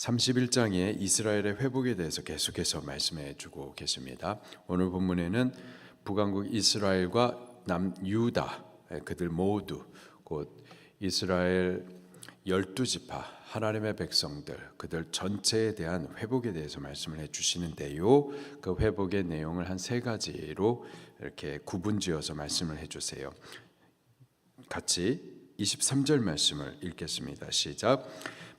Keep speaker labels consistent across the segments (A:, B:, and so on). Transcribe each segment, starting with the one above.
A: 31장의 이스라엘의 회복에 대해서 계속해서 말씀해 주고 계십니다. 오늘 본문에는 북왕국 이스라엘과 남유다 그들 모두 곧 이스라엘 12지파 하나님의 백성들 그들 전체에 대한 회복에 대해서 말씀을 해 주시는데요. 그 회복의 내용을 한 세 가지로 이렇게 구분지어서 말씀을 해 주세요. 같이 23절 말씀을 읽겠습니다. 시작.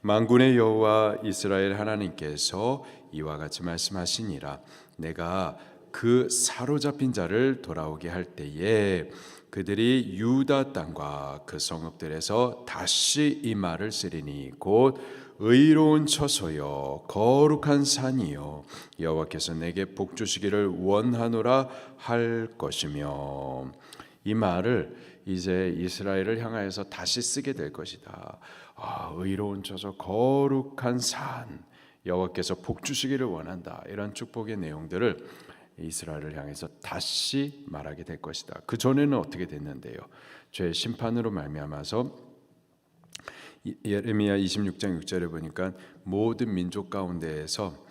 A: 만군의 여호와 이스라엘 하나님께서 이와 같이 말씀하시니라. 내가 그 사로잡힌 자를 돌아오게 할 때에 그들이 유다 땅과 그 성읍들에서 다시 이 말을 쓰리니 곧 의로운 처소여 거룩한 산이요 여호와께서 내게 복 주시기를 원하노라 할 것이며, 이 말을 이제 이스라엘을 향하여서 다시 쓰게 될 것이다. 의로운 처소 거룩한 산 여호와께서 복 주시기를 원한다. 이런 축복의 내용들을 이스라엘을 향해서 다시 말하게 될 것이다. 그 전에는 어떻게 됐는데요? 죄의 심판으로 말미암아서 예레미야 26장 6절에 보니까 모든 민족 가운데에서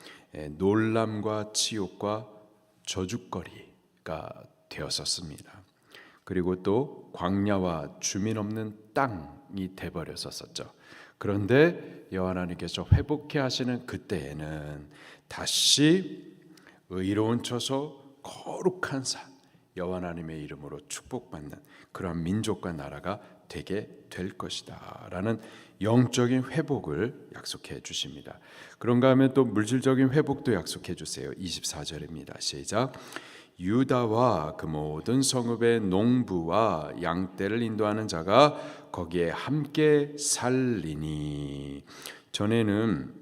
A: 놀람과 치욕과 저주거리가 되었었습니다. 그리고 또 광야와 주민 없는 땅이 돼버렸었죠. 그런데 여호와 하나님께서 회복해 하시는 그때에는 다시 의로운 처소 거룩한 산 여호와 하나님의 이름으로 축복받는 그러한 민족과 나라가 되게 될 것이다 라는 영적인 회복을 약속해 주십니다. 그런가 하면 또 물질적인 회복도 약속해 주세요. 24절입니다. 시작. 유다와 그 모든 성읍의 농부와 양떼를 인도하는 자가 거기에 함께 살리니. 전에는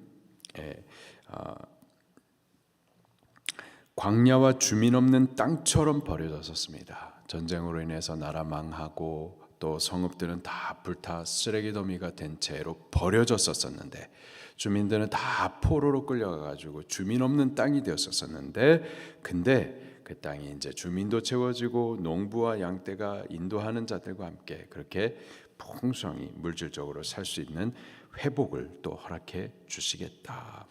A: 광야와 주민 없는 땅처럼 버려졌었습니다. 전쟁으로 인해서 나라 망하고 또 성읍들은 다 불타 쓰레기 더미가 된 채로 버려졌었는데, 주민들은 다 포로로 끌려가가지고 주민 없는 땅이 되었었는데, 근데 그 땅이 이제 주민도 채워지고 농부와 양떼가 인도하는 자들과 함께 그렇게 풍성히 물질적으로 살 수 있는 회복을 또 허락해 주시겠다.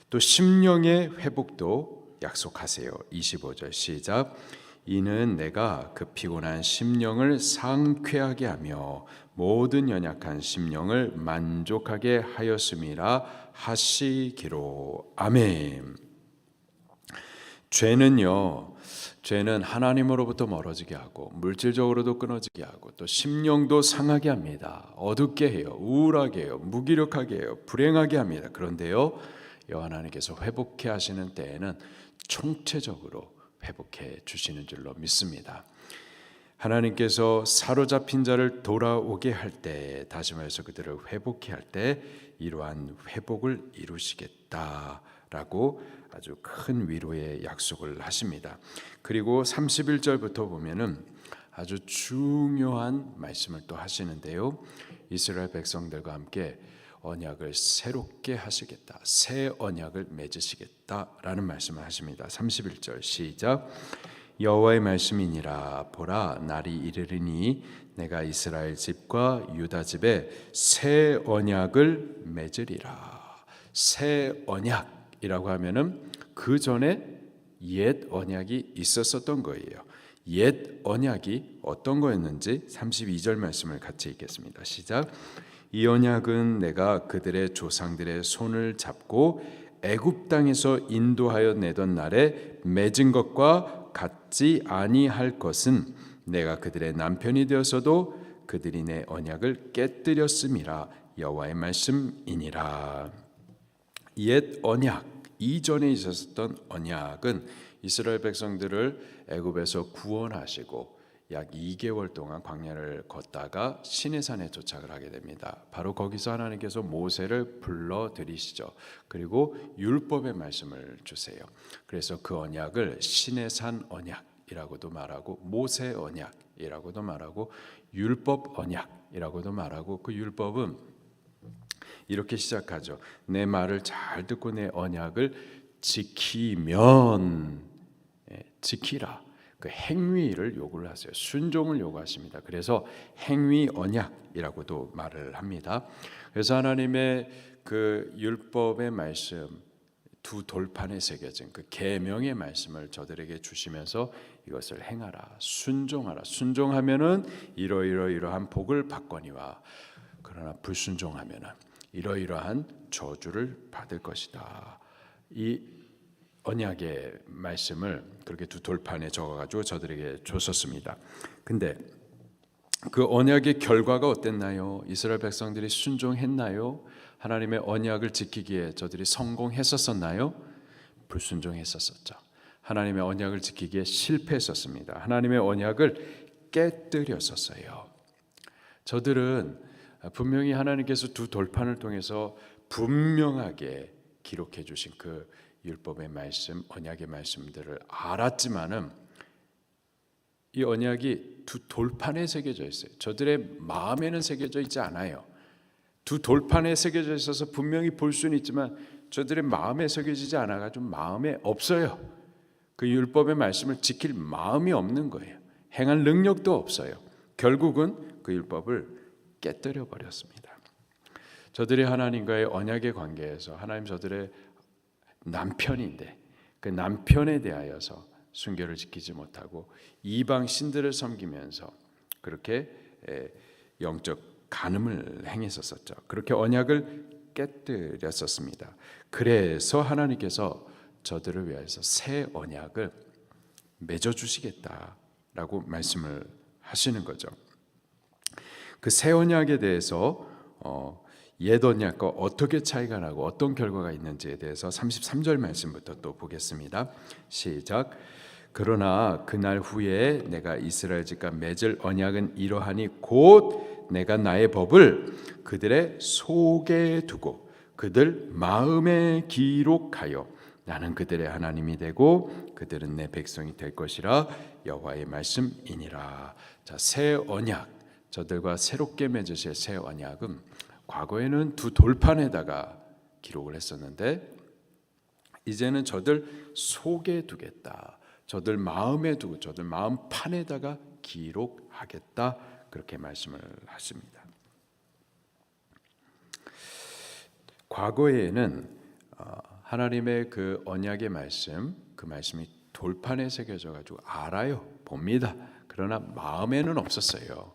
A: 또 심령의 회복도 약속하세요. 25절 시작. 이는 내가 그 피곤한 심령을 상쾌하게 하며 모든 연약한 심령을 만족하게 하였음이라 하시기로. 아멘. 죄는 하나님으로부터 멀어지게 하고 물질적으로도 끊어지게 하고 또 심령도 상하게 합니다. 어둡게 해요. 우울하게 해요. 무기력하게 해요. 불행하게 합니다. 그런데요, 여호와 하나님께서 회복해 하시는 때에는 총체적으로 회복해 주시는 줄로 믿습니다. 하나님께서 사로잡힌 자를 돌아오게 할 때, 다시 말해서 그들을 회복해 할 때 이러한 회복을 이루시겠다라고 아주 큰 위로의 약속을 하십니다. 그리고 31절부터 보면은 아주 중요한 말씀을 또 하시는데요. 이스라엘 백성들과 함께 언약을 새롭게 하시겠다. 새 언약을 맺으시겠다라는 말씀을 하십니다. 31절 시작. 여호와의 말씀이니라. 보라, 날이 이르리니 내가 이스라엘 집과 유다 집에 새 언약을 맺으리라. 새 언약이라고 하면은 그 전에 옛 언약이 있었던 거예요. 옛 언약이 어떤 거였는지 32절 말씀을 같이 읽겠습니다. 시작. 이 언약은 내가 그들의 조상들의 손을 잡고 애굽 땅에서 인도하여 내던 날에 맺은 것과 같지 아니할 것은 내가 그들의 남편이 되어서도 그들이 내 언약을 깨뜨렸음이라. 여호와의 말씀이니라. 옛 언약, 이전에 있었던 언약은 이스라엘 백성들을 애굽에서 구원하시고 약 2개월 동안 광야를 걷다가 시내산에 도착을 하게 됩니다. 바로 거기서 하나님께서 모세를 불러들이시죠. 그리고 율법의 말씀을 주세요. 그래서 그 언약을 시내산 언약이라고도 말하고 모세 언약이라고도 말하고 율법 언약이라고도 말하고, 그 율법은 이렇게 시작하죠. 내 말을 잘 듣고 내 언약을 지키면, 지키라. 그 행위를 요구를 하세요. 순종을 요구하십니다. 그래서 행위 언약이라고도 말을 합니다. 그래서 하나님의 그 율법의 말씀 두 돌판에 새겨진 그 계명의 말씀을 저들에게 주시면서 이것을 행하라, 순종하라. 순종하면은 이러이러한 복을 받거니와 그러나 불순종하면은 이러이러한 저주를 받을 것이다. 이 언약의 말씀을 그렇게 두 돌판에 적어가지고 저들에게 줬었습니다. 근데 그 언약의 결과가 어땠나요? 이스라엘 백성들이 순종했나요? 하나님의 언약을 지키기에 저들이 성공했었나요? 불순종했었죠. 하나님의 언약을 지키기에 실패했었습니다. 하나님의 언약을 깨뜨렸었어요. 저들은 분명히 하나님께서 두 돌판을 통해서 분명하게 기록해 주신 그 율법의 말씀, 언약의 말씀들을 알았지만은 이 언약이 두 돌판에 새겨져 있어요. 저들의 마음에는 새겨져 있지 않아요. 두 돌판에 새겨져 있어서 분명히 볼 수는 있지만 저들의 마음에 새겨지지 않아가지고 마음에 없어요. 그 율법의 말씀을 지킬 마음이 없는 거예요. 행할 능력도 없어요. 결국은 그 율법을 깨뜨려 버렸습니다. 저들이 하나님과의 언약의 관계에서 하나님 저들의 남편인데 그 남편에 대하여서 순결을 지키지 못하고 이방 신들을 섬기면서 그렇게 영적 간음을 행했었죠. 그렇게 언약을 깨뜨렸었습니다. 그래서 하나님께서 저들을 위해서 새 언약을 맺어 주시겠다라고 말씀을 하시는 거죠. 그 새 언약에 대해서 옛 언약과 어떻게 차이가 나고 어떤 결과가 있는지에 대해서 33절 말씀부터 또 보겠습니다. 시작. 그러나 그날 후에 내가 이스라엘 집과 맺을 언약은 이러하니 곧 내가 나의 법을 그들의 속에 두고 그들 마음에 기록하여 나는 그들의 하나님이 되고 그들은 내 백성이 될 것이라 여호와의 말씀이니라. 자, 새 언약, 저들과 새롭게 맺으실 새 언약은 과거에는 두 돌판에다가 기록을 했었는데 이제는 저들 속에 두겠다. 저들 마음에 두고 저들 마음판에다가 기록하겠다. 그렇게 말씀을 하십니다. 과거에는 하나님의 그 언약의 말씀, 그 말씀이 돌판에 새겨져 가지고 알아요, 봅니다. 그러나 마음에는 없었어요.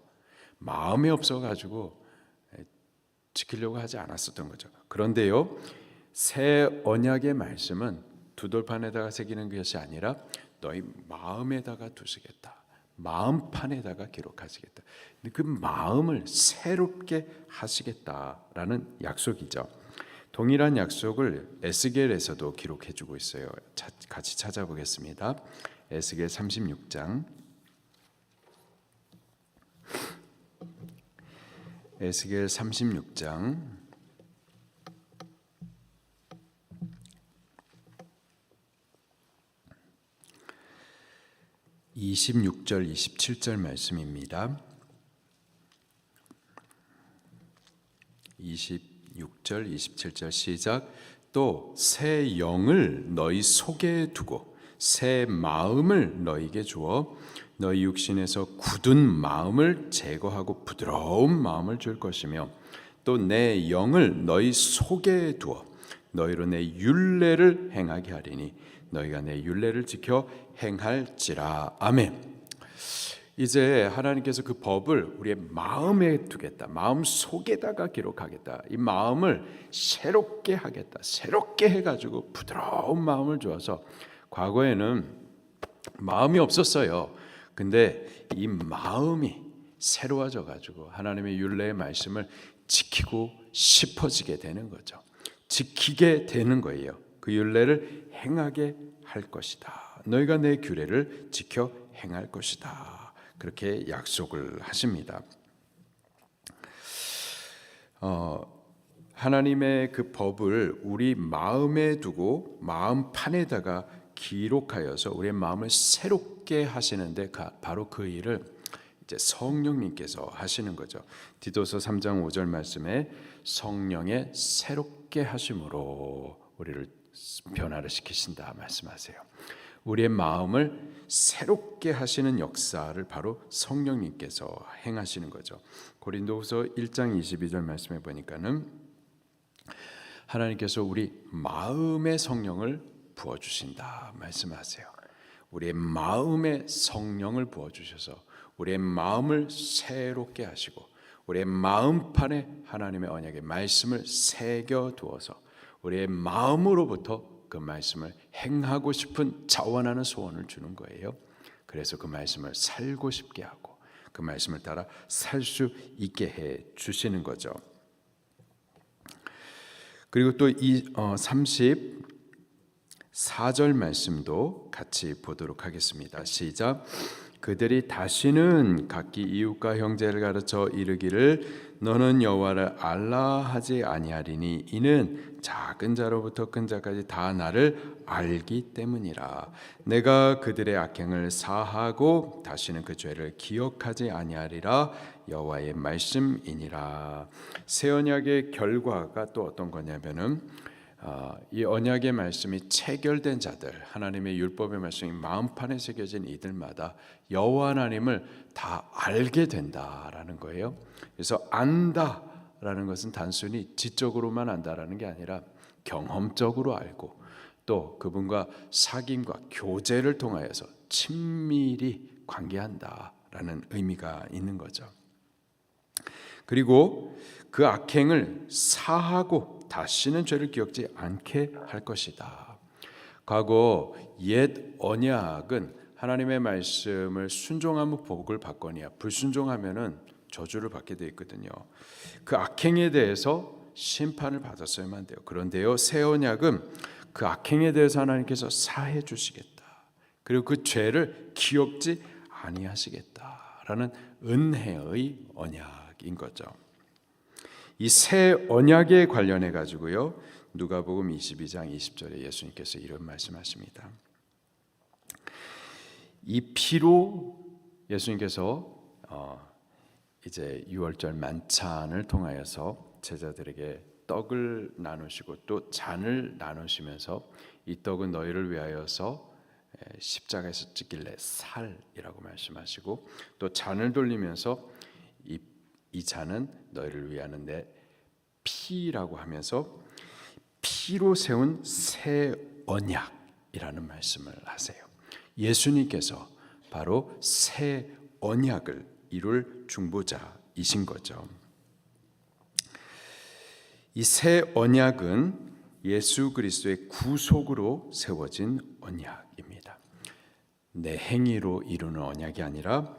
A: 마음에 없어 가지고 지키려고 하지 않았었던 거죠. 그런데요, 새 언약의 말씀은 두 돌판에다가 새기는 것이 아니라 너희 마음에다가 두시겠다. 마음판에다가 기록하시겠다. 그 마음을 새롭게 하시겠다라는 약속이죠. 동일한 약속을 에스겔에서도 기록해주고 있어요. 같이 찾아보겠습니다. 에스겔 36장. 에스겔 36장 26절 27절 말씀입니다. 26절 27절 시작. 또 새 영을 너희 속에 두고 새 마음을 너희에게 주어 너희 육신에서 굳은 마음을 제거하고 부드러운 마음을 줄 것이며 또 내 영을 너희 속에 두어 너희로 내 율례를 행하게 하리니 너희가 내 율례를 지켜 행할지라. 아멘. 이제 하나님께서 그 법을 우리의 마음에 두겠다. 마음 속에다가 기록하겠다. 이 마음을 새롭게 하겠다. 새롭게 해가지고 부드러운 마음을 주어서 과거에는 마음이 없었어요. 근데 이 마음이 새로워져 가지고 하나님의 율례의 말씀을 지키고 싶어지게 되는 거죠. 지키게 되는 거예요. 그 율례를 행하게 할 것이다. 너희가 내 규례를 지켜 행할 것이다. 그렇게 약속을 하십니다. 하나님의 그 법을 우리 마음에 두고 마음판에다가 기록하여서 우리의 마음을 새롭게 하시는데 바로 그 일을 이제 성령님께서 하시는 거죠. 디도서 3장 5절 말씀에 성령의 새롭게 하심으로 우리를 변화를 시키신다 말씀하세요. 우리의 마음을 새롭게 하시는 역사를 바로 성령님께서 행하시는 거죠. 고린도후서 1장 22절 말씀해 보니까는 하나님께서 우리 마음의 성령을 부어주신다 말씀하세요. 우리의 마음의 성령을 부어주셔서 우리의 마음을 새롭게 하시고 우리의 마음판에 하나님의 언약의 말씀을 새겨두어서 우리의 마음으로부터 그 말씀을 행하고 싶은 자원하는 소원을 주는 거예요. 그래서 그 말씀을 살고 싶게 하고 그 말씀을 따라 살 수 있게 해 주시는 거죠. 그리고 또 이 34절 말씀도 같이 보도록 하겠습니다. 시작. 그들이 다시는 각기 이웃과 형제를 가르쳐 이르기를 너는 여호와를 알라 하지 아니하리니 이는 작은 자로부터 큰 자까지 다 나를 알기 때문이라. 내가 그들의 악행을 사하고 다시는 그 죄를 기억하지 아니하리라. 여호와의 말씀이니라. 새 언약의 결과가 또 어떤 거냐면은 이 언약의 말씀이 체결된 자들, 하나님의 율법의 말씀이 마음판에 새겨진 이들마다 여호와 하나님을 다 알게 된다라는 거예요. 그래서 안다라는 것은 단순히 지적으로만 안다라는 게 아니라 경험적으로 알고 또 그분과 사귐과 교제를 통하여서 친밀히 관계한다라는 의미가 있는 거죠. 그리고 그 악행을 사하고 다시는 죄를 기억지 않게 할 것이다. 과거 옛 언약은 하나님의 말씀을 순종하면 복을 받거니와 불순종하면은 저주를 받게 되어 있거든요. 그 악행에 대해서 심판을 받았어야만 돼요. 그런데요, 새 언약은 그 악행에 대해서 하나님께서 사해 주시겠다. 그리고 그 죄를 기억지 아니하시겠다라는 은혜의 언약인 거죠. 이 새 언약에 관련해 가지고요, 누가복음 22장 20절에 예수님께서 이런 말씀하십니다. 이 피로 예수님께서 이제 유월절 만찬을 통하여서 제자들에게 떡을 나누시고 또 잔을 나누시면서 이 떡은 너희를 위하여서 십자가에서 찢길래 살이라고 말씀하시고 또 잔을 돌리면서 이 잔은 너희를 위하는 내 피라고 하면서 피로 세운 새 언약이라는 말씀을 하세요. 예수님께서 바로 새 언약을 이룰 중보자이신 거죠. 이 새 언약은 예수 그리스도의 구속으로 세워진 언약입니다. 내 행위로 이루는 언약이 아니라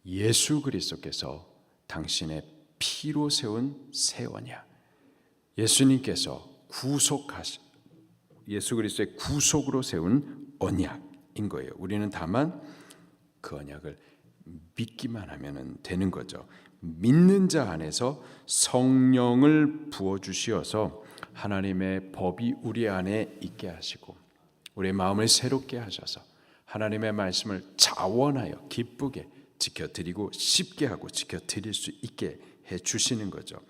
A: 예수 그리스도께서 당신의 피로 세운 새 언약, 예수님께서 예수 그리스도의 구속으로 세운 언약인 거예요. 우리는 다만 그 언약을 믿기만 하면 되는 거죠. 믿는 자 안에서 성령을 부어주시어서 하나님의 법이 우리 안에 있게 하시고 우리의 마음을 새롭게 하셔서 하나님의 말씀을 자원하여 기쁘게 지켜드리고 쉽게 하고 지켜드릴 수 있게 해주시는 거죠.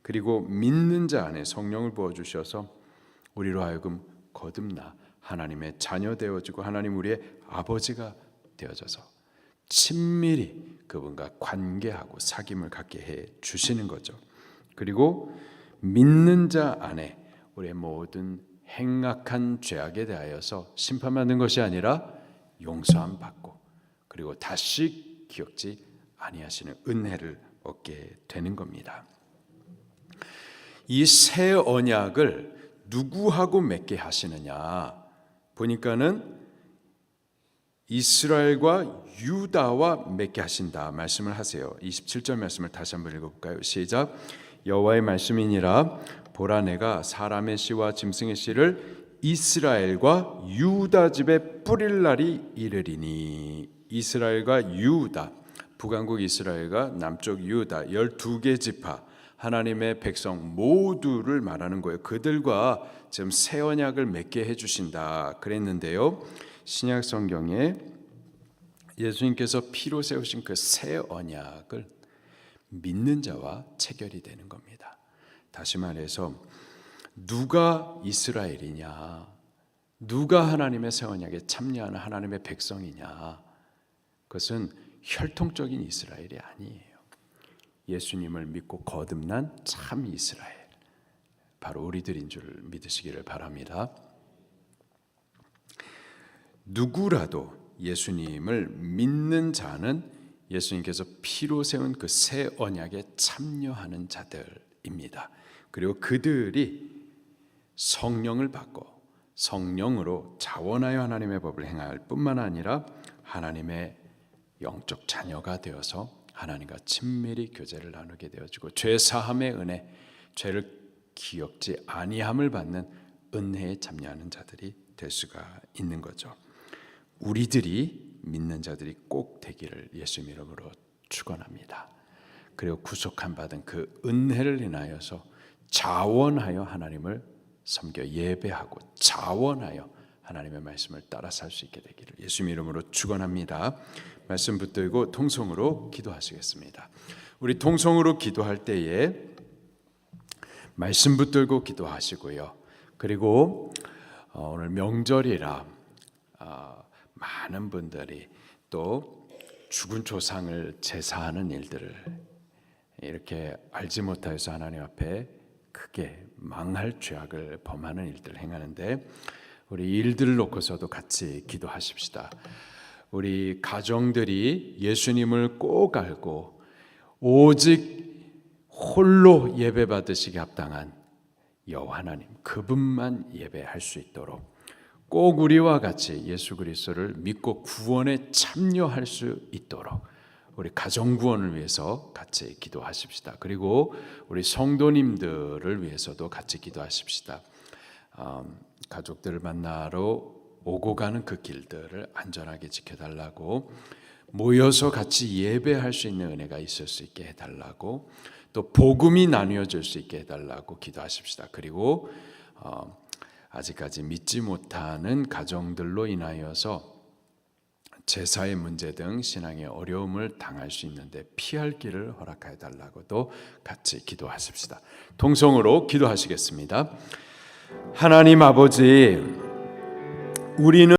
A: 그리고 믿는 자 안에 성령을 부어주셔서 우리로 하여금 거듭나 하나님의 자녀 되어지고 하나님 우리의 아버지가 되어져서 친밀히 그분과 관계하고 사귐을 갖게 해주시는 거죠. 그리고 믿는 자 안에 우리의 모든 행악한 죄악에 대하여서 심판받는 것이 아니라 용서함 받고 그리고 다시 기억지 아니하시는 은혜를 얻게 되는 겁니다. 이 새 언약을 누구하고 맺게 하시느냐 보니까는 이스라엘과 유다와 맺게 하신다 말씀을 하세요. 27절 말씀을 다시 한번 읽어볼까요? 시작. 여호와의 말씀이니라 보라 내가 사람의 씨와 짐승의 씨를 이스라엘과 유다 집에 뿌릴 날이 이르리니. 이스라엘과 유다, 북왕국 이스라엘과 남쪽 유다 12개 지파 하나님의 백성 모두를 말하는 거예요. 그들과 지금 새 언약을 맺게 해주신다 그랬는데요, 신약 성경에 예수님께서 피로 세우신 그 새 언약을 믿는 자와 체결이 되는 겁니다. 다시 말해서 누가 이스라엘이냐, 누가 하나님의 새 언약에 참여하는 하나님의 백성이냐, 그것은 혈통적인 이스라엘이 아니에요. 예수님을 믿고 거듭난 참 이스라엘, 바로 우리들인 줄 믿으시기를 바랍니다. 누구라도 예수님을 믿는 자는 예수님께서 피로 세운 그 새 언약에 참여하는 자들입니다. 그리고 그들이 성령을 받고 성령으로 자원하여 하나님의 법을 행할 뿐만 아니라 하나님의 영적 자녀가 되어서 하나님과 친밀히 교제를 나누게 되어지고 죄 사함의 은혜, 죄를 기억지 아니함을 받는 은혜에 참여하는 자들이 될 수가 있는 거죠. 우리들이 믿는 자들이 꼭 되기를 예수님 이름으로 축원합니다. 그리고 구속함 받은 그 은혜를 인하여서 자원하여 하나님을 섬겨 예배하고 자원하여 하나님의 말씀을 따라 살 수 있게 되기를 예수님 이름으로 축원합니다. 말씀 붙들고 통성으로 기도하시겠습니다. 우리 통성으로 기도할 때에 말씀 붙들고 기도하시고요. 그리고 오늘 명절이라 많은 분들이 또 죽은 조상을 제사하는 일들을 이렇게 알지 못하여서 하나님 앞에 크게 망할 죄악을 범하는 일들을 행하는데 우리 일들을 놓고서도 같이 기도하십시다. 우리 가정들이 예수님을 꼭 알고 오직 홀로 예배 받으시기 합당한 여호와 하나님 그분만 예배할 수 있도록 꼭 우리와 같이 예수 그리스도를 믿고 구원에 참여할 수 있도록 우리 가정 구원을 위해서 같이 기도하십시다. 그리고 우리 성도님들을 위해서도 같이 기도하십시다. 가족들을 만나러 오고 가는 그 길들을 안전하게 지켜달라고, 모여서 같이 예배할 수 있는 은혜가 있을 수 있게 해달라고, 또 복음이 나뉘어질 수 있게 해달라고 기도하십시다. 그리고 아직까지 믿지 못하는 가정들로 인하여서 제사의 문제 등 신앙의 어려움을 당할 수 있는데 피할 길을 허락하여 달라고도 같이 기도하십시다. 통성으로 기도하시겠습니다. 하나님 아버지, 우리는